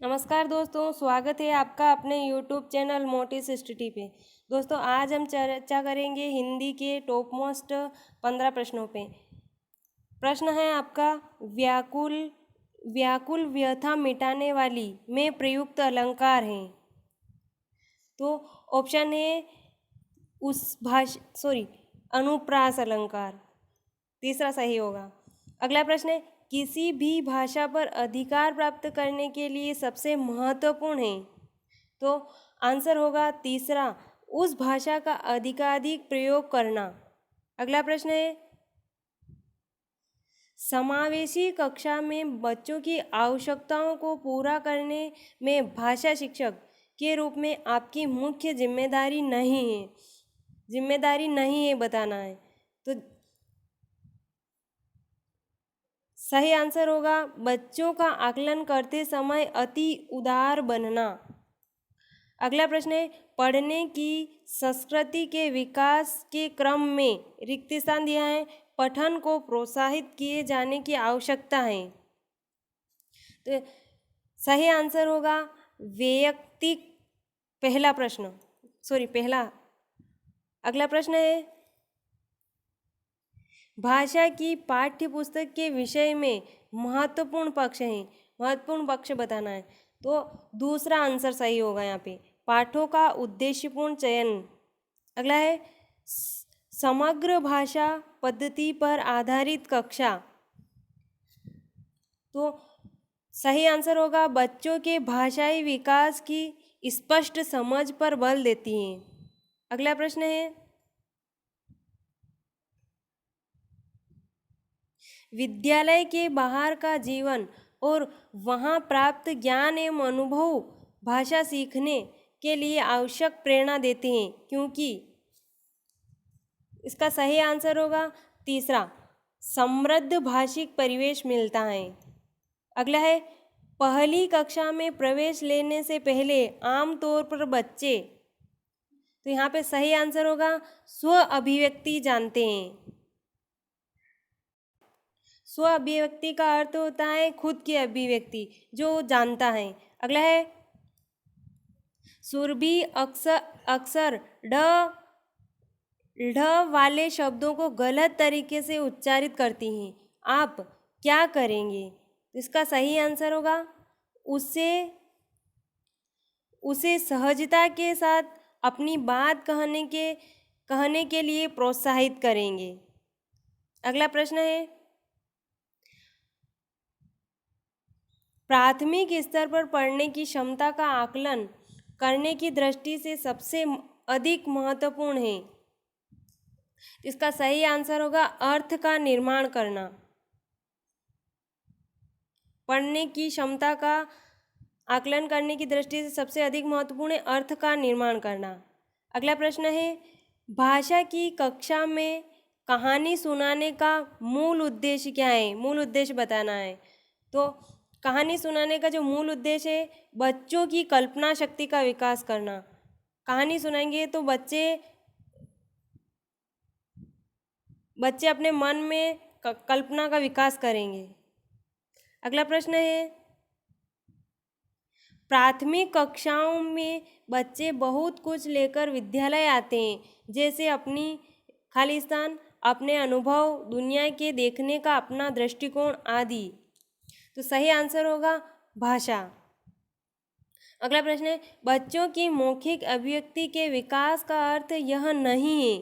नमस्कार दोस्तों, स्वागत है आपका अपने YouTube चैनल मोटिस स्टडी पे। दोस्तों, आज हम चर्चा करेंगे हिंदी के टॉप मोस्ट 15 प्रश्नों पे। प्रश्न है आपका, व्याकुल व्याकुल व्यथा मिटाने वाली में प्रयुक्त अलंकार हैं। तो ऑप्शन है अनुप्रास अलंकार, तीसरा सही होगा। अगला प्रश्न है, किसी भी भाषा पर अधिकार प्राप्त करने के लिए सबसे महत्वपूर्ण है। तो आंसर होगा तीसरा, उस भाषा का अधिकाधिक प्रयोग करना। अगला प्रश्न है, समावेशी कक्षा में बच्चों की आवश्यकताओं को पूरा करने में भाषा शिक्षक के रूप में आपकी मुख्य जिम्मेदारी नहीं है बताना है। तो सही आंसर होगा बच्चों का आकलन करते समय अति उदार बनना। अगला प्रश्न है, पढ़ने की संस्कृति के विकास के क्रम में रिक्त स्थान दिया है, पठन को प्रोत्साहित किए जाने की आवश्यकता है। तो सही आंसर होगा वैयक्तिक पहला। अगला प्रश्न है, भाषा की पाठ्य पुस्तक के विषय में महत्वपूर्ण पक्ष बताना है। तो दूसरा आंसर सही होगा यहाँ पे, पाठों का उद्देश्यपूर्ण चयन। अगला है, समग्र भाषा पद्धति पर आधारित कक्षा। तो सही आंसर होगा बच्चों के भाषाई विकास की स्पष्ट समझ पर बल देती हैं। अगला प्रश्न है, विद्यालय के बाहर का जीवन और वहाँ प्राप्त ज्ञान एवं अनुभव भाषा सीखने के लिए आवश्यक प्रेरणा देते हैं, क्योंकि इसका सही आंसर होगा तीसरा, समृद्ध भाषिक परिवेश मिलता है। अगला है, पहली कक्षा में प्रवेश लेने से पहले आमतौर पर बच्चे, तो यहाँ पे सही आंसर होगा स्व अभिव्यक्ति जानते हैं। स्व अभिव्यक्ति का अर्थ होता है खुद की अभिव्यक्ति, जो जानता है। अगला है, सुरभि अक्सर ढ वाले शब्दों को गलत तरीके से उच्चारित करती हैं, आप क्या करेंगे? इसका सही आंसर होगा उसे सहजता के साथ अपनी बात कहने के लिए प्रोत्साहित करेंगे। अगला प्रश्न है, प्राथमिक स्तर पर पढ़ने की क्षमता का आकलन करने की दृष्टि से सबसे अधिक महत्वपूर्ण है। इसका सही आंसर होगा अर्थ का निर्माण करना। पढ़ने की क्षमता का आकलन करने की दृष्टि से सबसे अधिक महत्वपूर्ण है अर्थ का निर्माण करना। अगला प्रश्न है, भाषा की कक्षा में कहानी सुनाने का मूल उद्देश्य क्या है? मूल उद्देश्य बताना है। तो कहानी सुनाने का जो मूल उद्देश्य है, बच्चों की कल्पना शक्ति का विकास करना। कहानी सुनाएंगे तो बच्चे अपने मन में कल्पना का विकास करेंगे। अगला प्रश्न है, प्राथमिक कक्षाओं में बच्चे बहुत कुछ लेकर विद्यालय आते हैं, जैसे अपनी खालिस्तान, अपने अनुभव, दुनिया के देखने का अपना दृष्टिकोण आदि। तो सही आंसर होगा भाषा। अगला प्रश्न है, बच्चों की मौखिक अभिव्यक्ति के विकास का अर्थ यह नहीं है।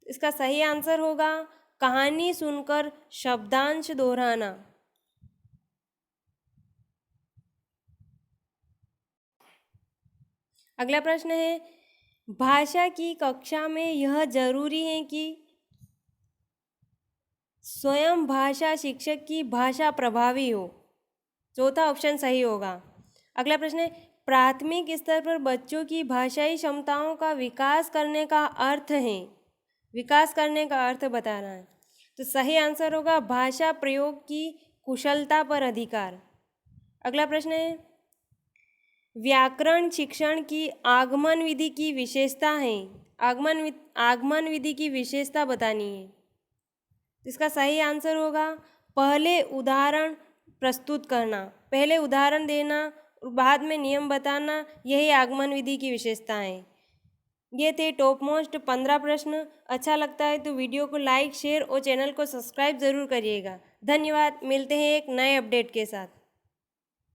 इसका सही आंसर होगा कहानी सुनकर शब्दांश दोहराना। अगला प्रश्न है, भाषा की कक्षा में यह जरूरी है कि स्वयं भाषा शिक्षक की भाषा प्रभावी हो। चौथा ऑप्शन सही होगा। अगला प्रश्न है, प्राथमिक स्तर पर बच्चों की भाषाई क्षमताओं का विकास करने का अर्थ बताना है। तो सही आंसर होगा भाषा प्रयोग की कुशलता पर अधिकार। अगला प्रश्न है, व्याकरण शिक्षण की आगमन विधि की विशेषता है। आगमन विधि की विशेषता बतानी है। इसका सही आंसर होगा पहले उदाहरण प्रस्तुत करना, पहले उदाहरण देना और बाद में नियम बताना, यही आगमन विधि की विशेषताएं। ये थे टॉप मोस्ट 15 प्रश्न। अच्छा लगता है तो वीडियो को लाइक, शेयर और चैनल को सब्सक्राइब ज़रूर करिएगा। धन्यवाद। मिलते हैं एक नए अपडेट के साथ।